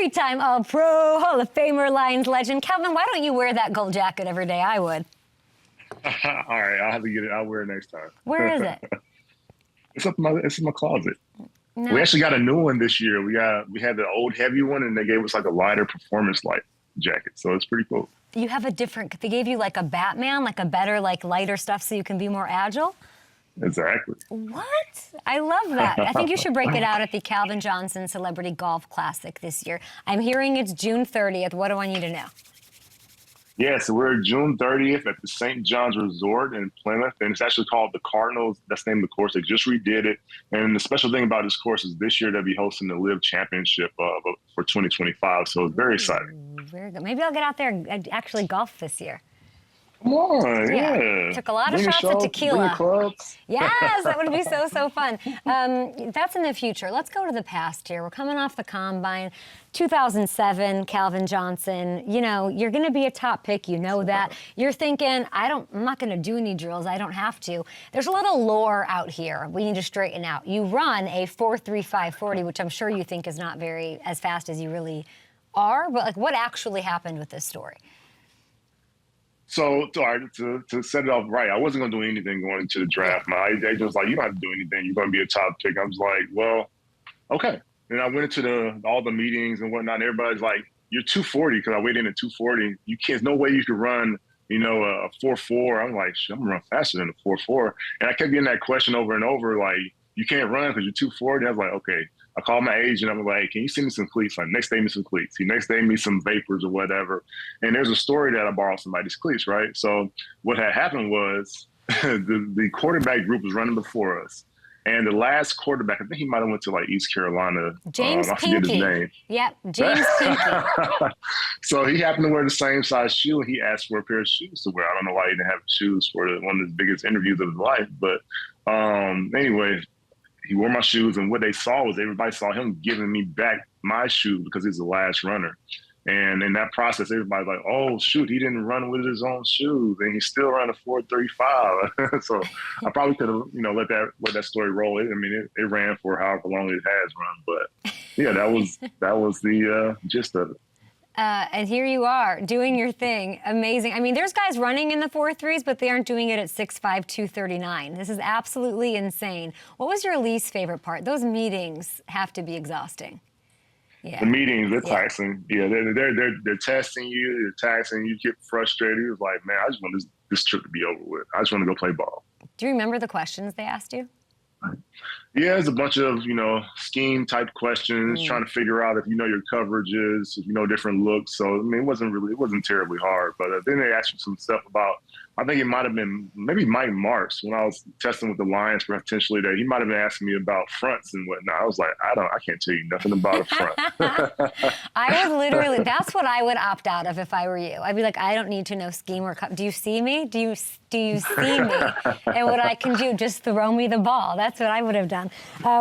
Three-time All-Pro, Hall of Famer, Lions legend. Calvin, why don't you wear that gold jacket every day? I would. All right, I'll have to get it. I'll wear it next time. Where is it? It's in my closet. No. We actually got a new one this year. We had the old heavy one, and they gave us like a lighter performance light jacket. So it's pretty cool. You have a different. They gave you like a Batman, like a better, like lighter stuff, so you can be more agile. Exactly. What? I love that. I think you should break it out at the Calvin Johnson Celebrity Golf Classic this year. I'm hearing it's June 30th. What do I need to know? Yeah, so we're June 30th at the St. John's Resort in Plymouth, and it's actually called the Cardinals. That's the name of the course. They just redid it. And the special thing about this course is this year they'll be hosting the Live Championship for 2025, so it's very exciting. Very good. Maybe I'll get out there and actually golf this year. Come on, yeah. Took a lot of shots of tequila. Yes, that would be so fun. That's in the future. Let's go to the past here. We're coming off the Combine. 2007, Calvin Johnson. You know, you're going to be a top pick. You know that. You're thinking, I'm not going to do any drills. I don't have to. There's a little lore out here we need to straighten out. You run a 4.35 40, which I'm sure you think is not very as fast as you really are. But like, what actually happened with this story? So to set it off right, I wasn't going to do anything going into the draft. My agent was like, you don't have to do anything. You're going to be a top pick. I was like, well, okay. And I went into all the meetings and whatnot. And everybody's like, you're 240 because I weighed in at 240. There's no way you could run, a 4.4. I'm like, shit, I'm going to run faster than a 4.4. And I kept getting that question over and over, like, you can't run because you're 240. I was like, okay. I called my agent. I'm like, can you send me some cleats? Like, next day me some cleats. He next day me some vapors or whatever. And there's a story that I borrowed somebody's cleats, right? So what had happened was the quarterback group was running before us. And the last quarterback, I think he might have went to like East Carolina. James I forget his name. Yep, James Pinky. So he happened to wear the same size shoe, and he asked for a pair of shoes to wear. I don't know why he didn't have shoes for one of the biggest interviews of his life. But anyway, he wore my shoes, and what they saw was everybody saw him giving me back my shoe because he's the last runner. And in that process, everybody's like, oh, shoot, he didn't run with his own shoes, and he still ran a 4.35. So I probably could have, let that story roll. It ran for however long it has run. But, yeah, that was the gist of it. And here you are doing your thing. Amazing. There's guys running in the 4.3s, but they aren't doing it at 6'5", 239. This is absolutely insane. What was your least favorite part? Those meetings have to be exhausting. Yeah. The meetings, they're taxing. Yeah, they're testing you. They're taxing you. You get frustrated. It was like, man, I just want this trip to be over with. I just want to go play ball. Do you remember the questions they asked you? Yeah, there's a bunch of, scheme type questions, trying to figure out if you know your coverages, if you know different looks. So, it wasn't terribly hard. But then they asked you some stuff about, I think it might have been maybe Mike Marks when I was testing with the Lions potentially that he might have been asking me about fronts and whatnot. I was like, I can't tell you nothing about a front. I would literally, that's what I would opt out of if I were you. I'd be like, I don't need to know scheme or do you see me? Do you see me? And what I can do, just throw me the ball. That's what I would have done.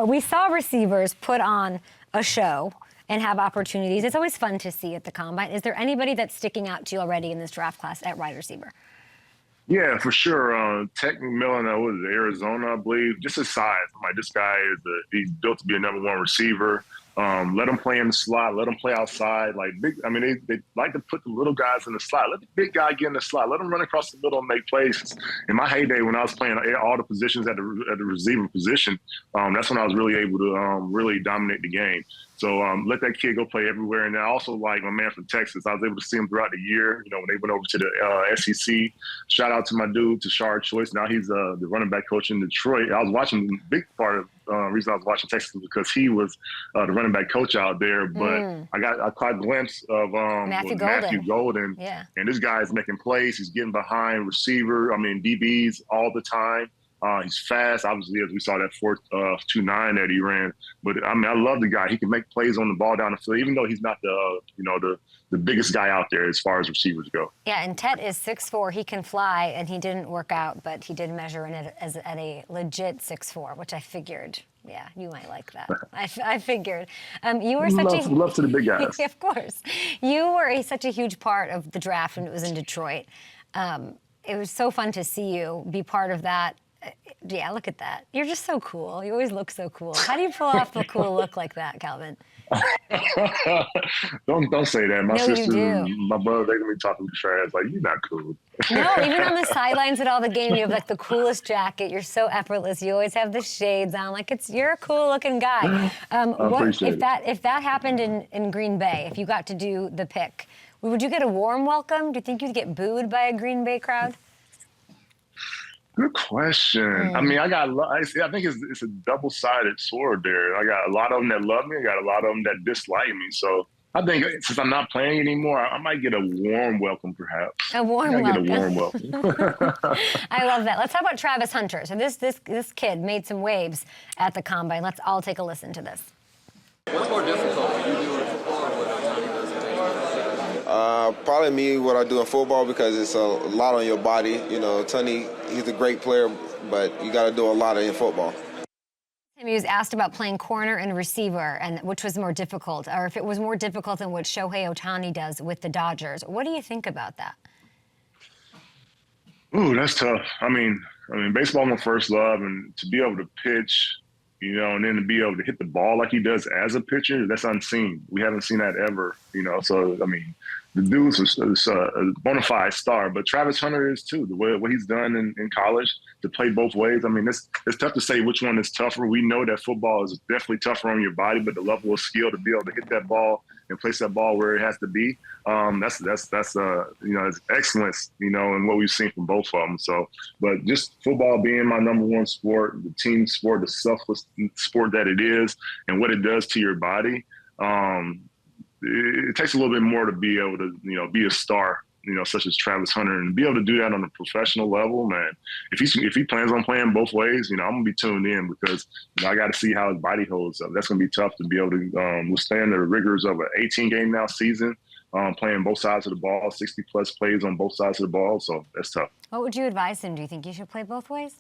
We saw receivers put on a show and have opportunities. It's always fun to see at the Combine. Is there anybody that's sticking out to you already in this draft class at wide receiver? Yeah, for sure. Tech McMillan, was Arizona, I believe. Just his size. I'm like, this guy he's built to be a number one receiver. Let him play in the slot. Let him play outside. They like to put the little guys in the slot. Let the big guy get in the slot. Let him run across the middle and make plays. In my heyday, when I was playing all the positions at the receiver position, that's when I was really able to really dominate the game. So let that kid go play everywhere. And then also, like my man from Texas, I was able to see him throughout the year. When they went over to the SEC. Shout out to my dude, Tashard Choice. Now he's the running back coach in Detroit. I was watching a big part of reason I was watching Texas was because he was the running back coach out there. But I caught a glimpse of Matthew Golden. Yeah. And this guy is making plays. He's getting behind DBs all the time. He's fast, obviously, as we saw that 4.29 that he ran. But I love the guy. He can make plays on the ball down the field, even though he's not the biggest guy out there as far as receivers go. Yeah, and Tet is 6'4". He can fly, and he didn't work out, but he did measure in it at a legit 6'4", which I figured. Yeah, you might like that. I figured. You were love to the big guys. Of course. You were such a huge part of the draft when it was in Detroit. It was so fun to see you be part of that. Yeah, look at that. You're just so cool. You always look so cool. How do you pull off a cool look like that, Calvin? Don't say that. My No, you sisters do. and my brother, they're gonna be talking trash. Like, you're not cool. No, even on the sidelines at all the game, you have like the coolest jacket. You're so effortless. You always have the shades on. Like you're a cool looking guy. I appreciate if that happened in Green Bay, if you got to do the pick, would you get a warm welcome? Do you think you'd get booed by a Green Bay crowd? Good question. I mean, I think it's a double-sided sword there. I got a lot of them that love me. I got a lot of them that dislike me. So I think since I'm not playing anymore, I might get a warm welcome, perhaps. A warm welcome. Get a warm welcome. I love that. Let's talk about Travis Hunter. So this kid made some waves at the Combine. Let's all take a listen to this. What's more difficult for you doing football or what Tony does in baseball? Probably me, what I do in football, because it's a lot on your body. You know, Tony, he's a great player, but you got to do a lot in football. He was asked about playing corner and receiver, and which was more difficult, or if it was more difficult than what Shohei Ohtani does with the Dodgers. What do you think about that? Ooh, that's tough. I mean, baseball my first love, and to be able to pitch, you know, and then to be able to hit the ball like he does as a pitcher, that's unseen. We haven't seen that ever, you know. So, I mean, the dude's a bona fide star, but Travis Hunter is too. The way what he's done in college to play both ways. I mean, it's tough to say which one is tougher. We know that football is definitely tougher on your body, but the level of skill to be able to hit that ball and place that ball where it has to be, that's you know, it's excellence, you know, and what we've seen from both of them. So, but just football being my number one sport, the team sport, the selfless sport that it is, and what it does to your body. It takes a little bit more to be able to, you know, be a star, you know, such as Travis Hunter, and be able to do that on a professional level, man. If he plans on playing both ways, you know, I'm gonna be tuned in, because you know, I got to see how his body holds up. That's gonna be tough to be able to withstand the rigors of an 18-game now season, playing both sides of the ball, 60+ plays on both sides of the ball. So that's tough. What would you advise him? Do you think he should play both ways?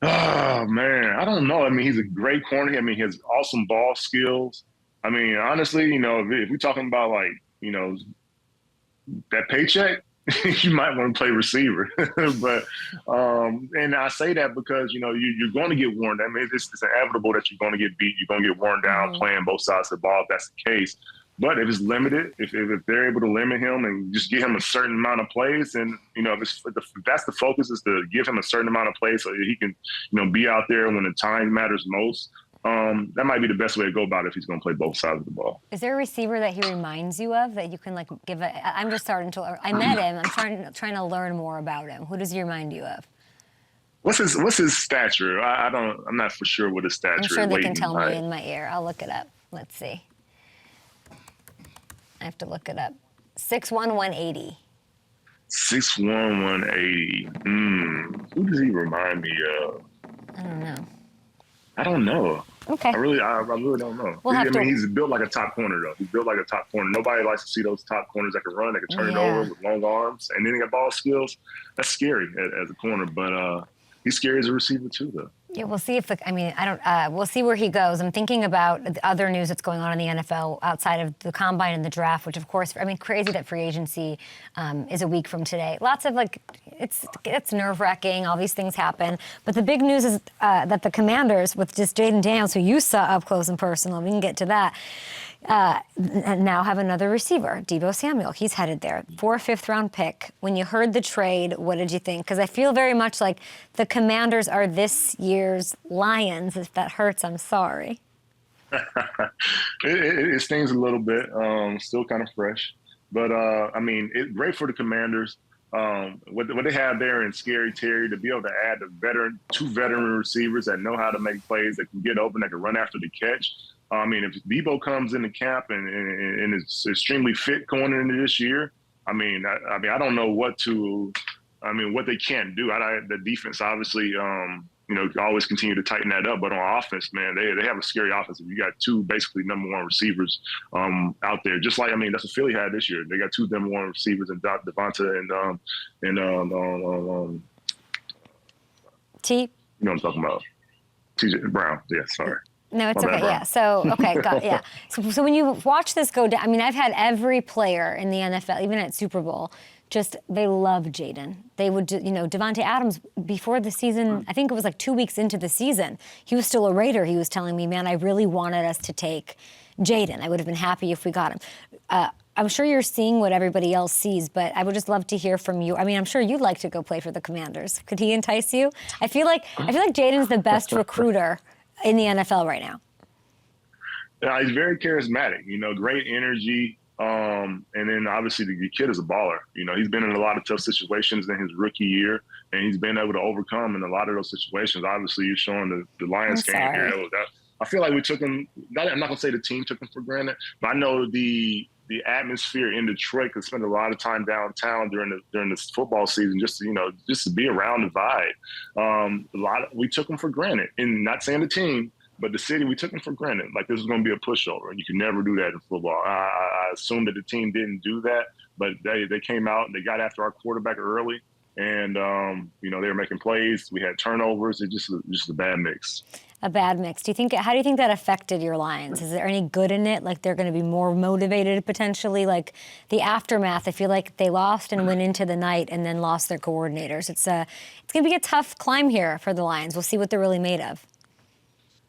Oh man, I don't know. I mean, he's a great corner. I mean, he has awesome ball skills. I mean, honestly, you know, if we're talking about, like, you know, that paycheck, you might want to play receiver. But and I say that because, you know, you're going to get worn down. I mean, it's inevitable that you're going to get beat. You're going to get worn down playing both sides of the ball if that's the case. But if it's limited, if they're able to limit him and just give him a certain amount of plays, and, you know, if that's the focus, is to give him a certain amount of plays so that he can, you know, be out there when the time matters most. That might be the best way to go about it if he's going to play both sides of the ball. Is there a receiver that he reminds you of that you can, like, give a? I'm just starting to learn. I met him. I'm trying to learn more about him. Who does he remind you of? What's his stature? I'm not for sure what his stature is. I'm sure they can tell me in my ear. I'll look it up. Let's see. I have to look it up. 6'1", 180. 6'1", 180. Who does he remind me of? I don't know. Okay. I really don't know. He's built like a top corner, though. He's built like a top corner. Nobody likes to see those top corners that can run, that can turn it over with long arms, and then he got ball skills. That's scary as a corner, but he's scary as a receiver too, though. Yeah, we'll see we'll see where he goes. I'm thinking about the other news that's going on in the NFL outside of the Combine and the draft, which, of course, I mean, crazy that free agency is a week from today. Lots of, like, it's nerve-wracking. All these things happen. But the big news is that the Commanders, with just Jaden Daniels, who you saw up close and personal, we can get to that, now have another receiver, Deebo Samuel. He's headed there for a 5th-round pick. When you heard the trade, what did you think? Because I feel very much like the Commanders are this year's Lions. If that hurts, I'm sorry. It stings a little bit. Still kind of fresh. But, I mean, it's great for the Commanders. What they have there in Scary Terry, to be able to add two veteran receivers that know how to make plays, that can get open, that can run after the catch. I mean, if Deebo comes into camp and is extremely fit going into this year, I don't know what they can't do. The defense, obviously, you know, always continue to tighten that up. But on offense, man, they have a scary offense. You got two basically number one receivers out there. Just like, that's what Philly had this year. They got two number one receivers in Devonta and T. You know what I'm talking about? TJ Brown. Yeah, sorry. No, it's okay. Yeah. So, okay. Yeah. So when you watch this go down, I've had every player in the NFL, even at Super Bowl, they love Jaden. They would, Devontae Adams, before the season, I think it was like 2 weeks into the season, he was still a Raider. He was telling me, man, I really wanted us to take Jaden. I would have been happy if we got him. I'm sure you're seeing what everybody else sees, but I would just love to hear from you. I mean, I'm sure you'd like to go play for the Commanders. Could he entice you? I feel like Jaden's the best recruiter in the NFL right now. Yeah, he's very charismatic, great energy. And then obviously the kid is a baller. He's been in a lot of tough situations in his rookie year, and he's been able to overcome in a lot of those situations. Obviously, you're showing the Lions game here. I feel like we took him. I'm not gonna say the team took him for granted, but I know the atmosphere in Detroit, because spend a lot of time downtown during this football season, just to be around the vibe. We took him for granted, and not saying the team, but the city, we took them for granted. Like, this was going to be a pushover, and you can never do that in football. I assume that the team didn't do that, but they came out and they got after our quarterback early, and they were making plays. We had turnovers. It's just a bad mix. A bad mix. How do you think that affected your Lions? Is there any good in it? Like, they're going to be more motivated potentially? Like, the aftermath, I feel like they lost and went into the night and then lost their coordinators. It's going to be a tough climb here for the Lions. We'll see what they're really made of.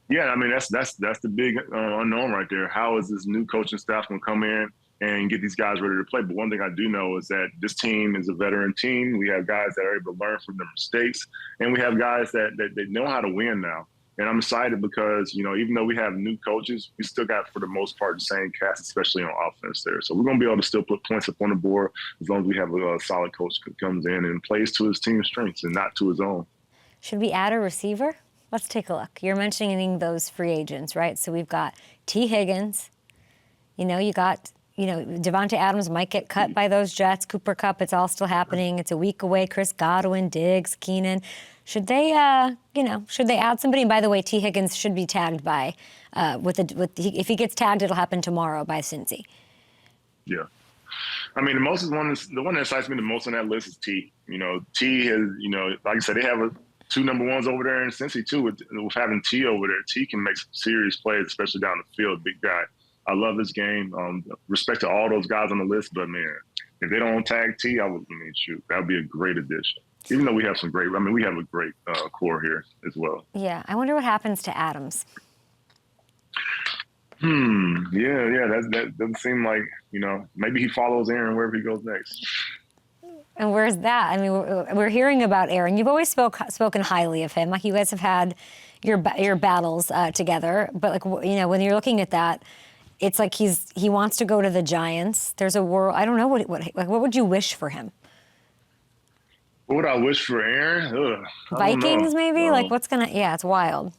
Yeah, I mean, that's the big unknown right there. How is this new coaching staff going to come in and get these guys ready to play? But one thing I do know is that this team is a veteran team. We have guys that are able to learn from their mistakes, and we have guys that know how to win now. And I'm excited because, even though we have new coaches, we still got, for the most part, the same cast, especially on offense there. So we're going to be able to still put points up on the board as long as we have a solid coach that comes in and plays to his team's strengths and not to his own. Should we add a receiver? Let's take a look. You're mentioning those free agents, right? So we've got T. Higgins. You got, Devontae Adams might get cut by those Jets. Cooper Kupp, it's all still happening. It's a week away. Chris Godwin, Diggs, Keenan. Should they add somebody? And by the way, T. Higgins should be tagged by, if he gets tagged, it'll happen tomorrow by Cincy. Yeah. I mean, the one that excites me the most on that list is T. T has, like I said, they have two number ones over there in Cincy too. With having T over there, T can make some serious plays, especially down the field. Big guy. I love this game. Respect to all those guys on the list, but man, if they don't tag T, that would be a great addition. Even though we have we have a great core here as well. Yeah, I wonder what happens to Adams. Yeah. That doesn't seem like, maybe he follows Aaron wherever he goes next. And where's that? I mean, we're hearing about Aaron. You've always spoken highly of him. Like, you guys have had your battles together. But when you're looking at that, it's like he wants to go to the Giants. There's a world. I don't know what would you wish for him? What would I wish for Aaron? Vikings, maybe? It's wild.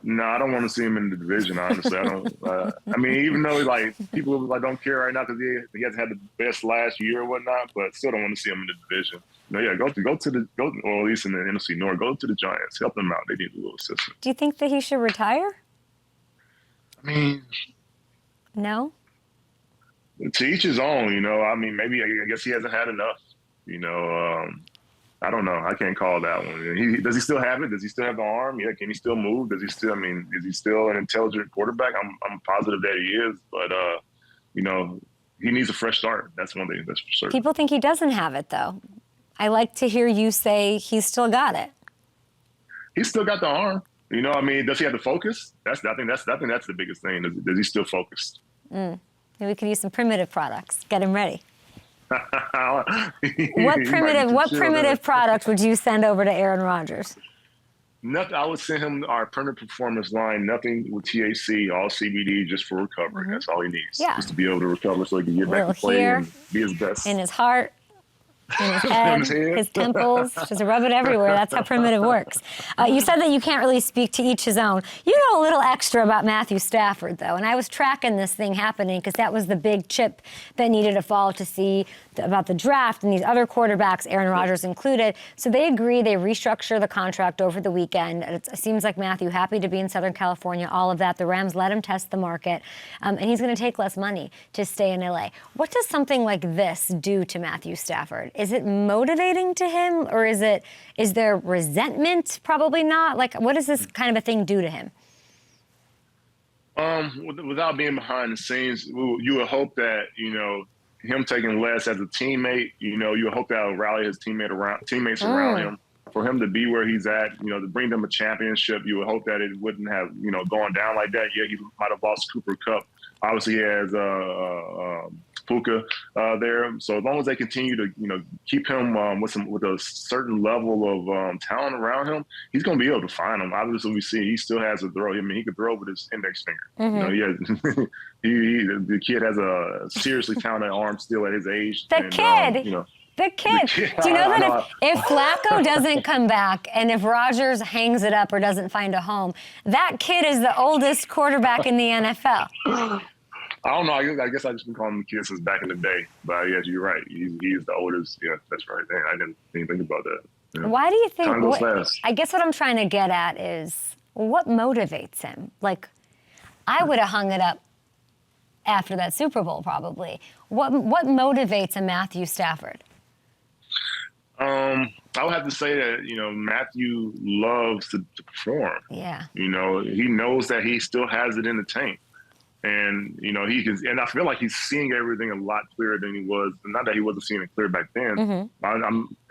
No, I don't want to see him in the division, honestly. I don't. Even though people don't care right now because he hasn't had the best last year or whatnot, but still don't want to see him in the division. Or at least in the NFC North, go to the Giants, help them out. They need a little assistance. Do you think that he should retire? No. To each his own, maybe I guess he hasn't had enough. I don't know. I can't call that one. Does he still have it? Does he still have the arm? Yeah. Can he still move? Does he still? Is he still an intelligent quarterback? I'm positive that he is, but he needs a fresh start. That's one thing that's for certain. People think he doesn't have it, though. I like to hear you say he's still got it. He's still got the arm. Does he have the focus? I think that's the biggest thing. Does he still focused? Maybe we could use some primitive products. Get him ready. What primitive product would you send over to Aaron Rodgers? Nothing. I would send him our permanent performance line. Nothing with THC, all CBD, just for recovery. Mm-hmm. That's all he needs. Yeah. Just to be able to recover, so he can get back to play and be his best. In his heart. In his head, his temples, just rub it everywhere. That's how primitive works. You said that you can't really speak to each his own. You know a little extra about Matthew Stafford, though, and I was tracking this thing happening because that was the big chip that needed to fall to see about the draft and these other quarterbacks, Aaron Rodgers included. So they agree, they restructure the contract over the weekend. It seems like Matthew happy to be in Southern California, all of that. The Rams let him test the market, and he's going to take less money to stay in LA. What does something like this do to Matthew Stafford? Is it motivating to him, or is there resentment? Probably not. What does this kind of a thing do to him? Without being behind the scenes, you would hope that, him taking less as a teammate, you hope that will rally his teammates around him. For him to be where he's at, to bring them a championship, you would hope that it wouldn't have, gone down like that. Yeah, he might have lost Cooper Kupp. Obviously, he has Puka there. So as long as they continue to, keep him with a certain level of talent around him, he's going to be able to find them. Obviously, we see he still has a throw. I mean, he could throw with his index finger. The kid has a seriously talented arm still at his age. The kid. Do you know that if Flacco doesn't come back and if Rodgers hangs it up or doesn't find a home, that kid is the oldest quarterback in the NFL? I don't know. I guess I just been calling him the kid since back in the day. But yes, you're right. He's the oldest. Yeah, that's right. I didn't think about that. Yeah. Why do you think? Time goes fast. I guess what I'm trying to get at is what motivates him. Like, I would have hung it up after that Super Bowl probably. What motivates a Matthew Stafford? I would have to say that, Matthew loves to perform. Yeah. He knows that he still has it in the tank. And, he can, and I feel like he's seeing everything a lot clearer than he was. Not that he wasn't seeing it clear back then.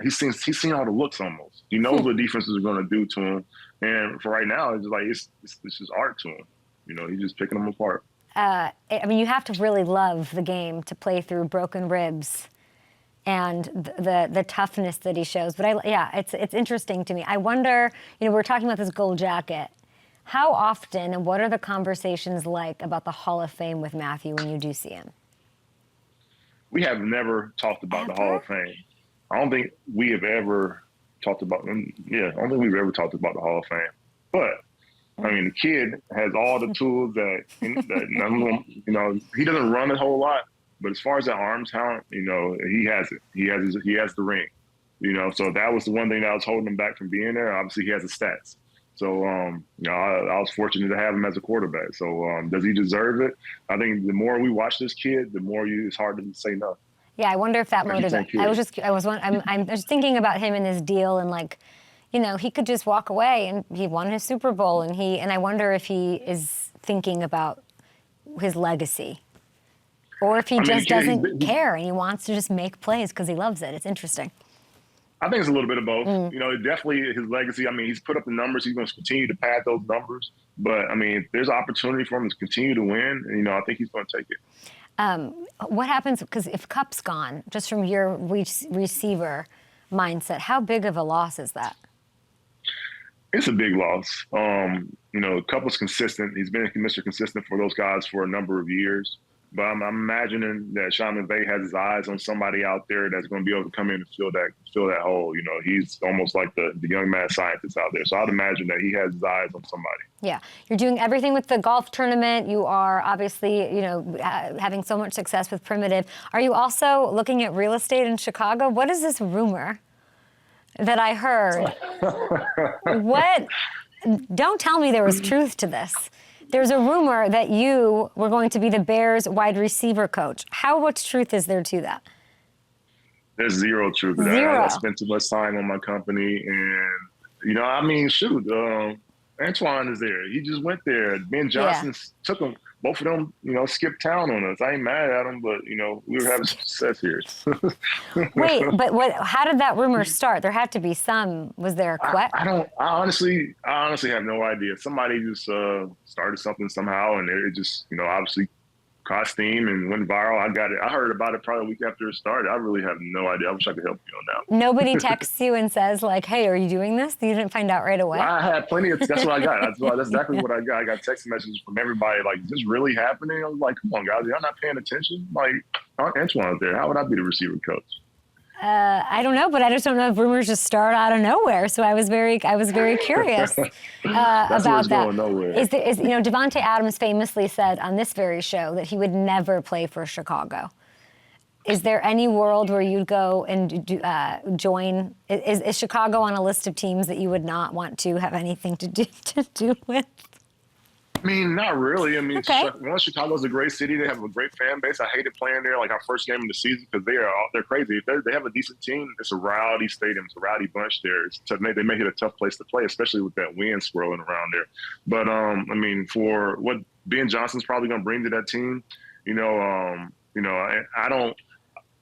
He's seen all the looks almost. He knows what defenses are going to do to him. And for right now, it's just like, it's just art to him. He's just picking them apart. You have to really love the game to play through broken ribs and the toughness that he shows. But it's interesting to me. I wonder, we're talking about this gold jacket. How often and what are the conversations like about the Hall of Fame with Matthew when you do see him? We have never talked about the Hall of Fame. I don't think we have ever talked about them. Yeah, I don't think we've ever talked about the Hall of Fame. But the kid has all the tools that he doesn't run a whole lot. But as far as that arm talent, he has it. He has the ring, So that was the one thing that was holding him back from being there. Obviously, he has the stats. So, I was fortunate to have him as a quarterback. So, does he deserve it? I think the more we watch this kid, the more it's hard to say no. Yeah, I wonder if that motivates. I'm just thinking about him and his deal, and he could just walk away, and he won his Super Bowl, and I wonder if he is thinking about his legacy. Or if he just doesn't care and he wants to just make plays because he loves it. It's interesting. I think it's a little bit of both. Definitely his legacy. He's put up the numbers. He's going to continue to pad those numbers. But, there's opportunity for him to continue to win. And, I think he's going to take it. What happens, because if Kupp's gone, just from your receiver mindset, how big of a loss is that? It's a big loss. Kupp was consistent. He's been Mr. Consistent for those guys for a number of years. But I'm imagining that Sean McVay has his eyes on somebody out there that's going to be able to come in and fill that hole. He's almost like the young mad scientist out there. So I'd imagine that he has his eyes on somebody. Yeah. You're doing everything with the golf tournament. You are obviously, having so much success with Primitive. Are you also looking at real estate in Chicago? What is this rumor that I heard? Don't tell me there was truth to this. There's a rumor that you were going to be the Bears wide receiver coach. How much truth is there to that? There's zero truth to that. I spent too much time on my company. And, Antoine is there. He just went there. Ben Johnson took him. Both of them, skipped town on us. I ain't mad at them, but, we were having success here. Wait, but how did that rumor start? There had to be some. Was there a question? I honestly have no idea. Somebody just started something somehow, and it just, obviously caught steam and went viral. I got it. I heard about it probably a week after it started. I really have no idea. I wish I could help you on that. Nobody texts you and says, like, hey, are you doing this? You didn't find out right away? I had plenty of, that's what I got. That's exactly what I got. I got text messages from everybody, like, is this really happening? I was like, come on, guys, y'all not paying attention? Like, Antoine out there, how would I be the receiver coach? I don't know, but I just don't know if rumors just start out of nowhere. So I was very curious about that. Devontae Adams famously said on this very show that he would never play for Chicago. Is there any world where you'd go and join? Is Chicago on a list of teams that you would not want to have anything to do with? Not really. Okay. Chicago's a great city. They have a great fan base. I hated playing there, like our first game of the season, because they're crazy. If they have a decent team, it's a rowdy stadium. It's a rowdy bunch there. It's tough. They make it a tough place to play, especially with that wind swirling around there. But, for what Ben Johnson's probably going to bring to that team, I don't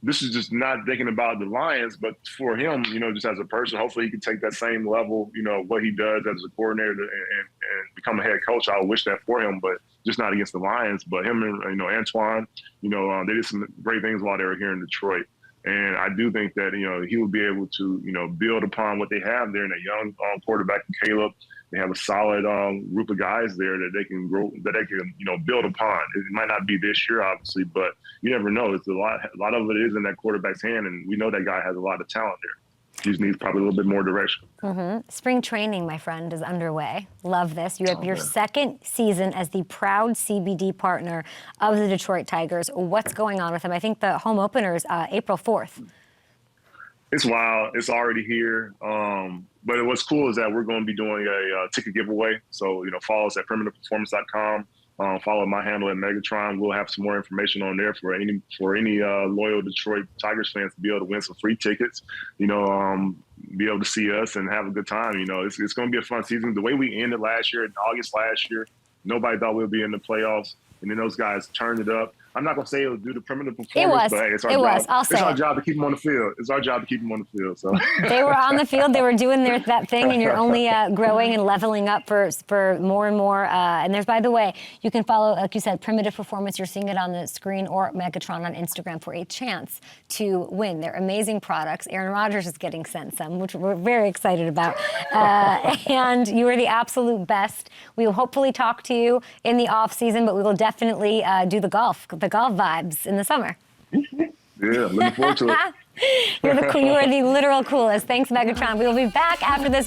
this is just not thinking about the Lions, but for him, just as a person, hopefully he can take that same level, what he does as a coordinator and become a head coach. I wish that for him, but just not against the Lions. But him and, Antoine, they did some great things while they were here in Detroit. And I do think that, he will be able to, build upon what they have there in a young quarterback in Caleb. They have a solid group of guys there that they can grow, that they can, build upon. It might not be this year, obviously, but you never know. It's a lot of it is in that quarterback's hand, and we know that guy has a lot of talent there. He just needs probably a little bit more direction. Mm-hmm. Spring training, my friend, is underway. Love this. You have your second season as the proud CBD partner of the Detroit Tigers. What's going on with them? I think the home opener is April 4th. It's wild. It's already here. But what's cool is that we're going to be doing a ticket giveaway. So, follow us at perimeterperformance.com. Follow my handle at Megatron. We'll have some more information on there for any loyal Detroit Tigers fans to be able to win some free tickets, be able to see us and have a good time. It's going to be a fun season. The way we ended last year, in August last year, nobody thought we'd be in the playoffs. And then those guys turned it up. I'm not going to say it was due to perimeter performance, but hey, it's our job. It's our job to keep them on the field. It's our job to keep them on the field. So they were on the field. They were doing that thing, and you're only growing and leveling up for more and more. And there's, by the way, you can follow, like you said, Primitive Performance. You're seeing it on the screen, or Megatron on Instagram for a chance to win. They're amazing products. Aaron Rodgers is getting sent some, which we're very excited about. And you are the absolute best. We will hopefully talk to you in the off season, but we will definitely do the golf vibes in the summer. Yeah, looking forward to it. You are the literal coolest. Thanks, Megatron. We will be back after this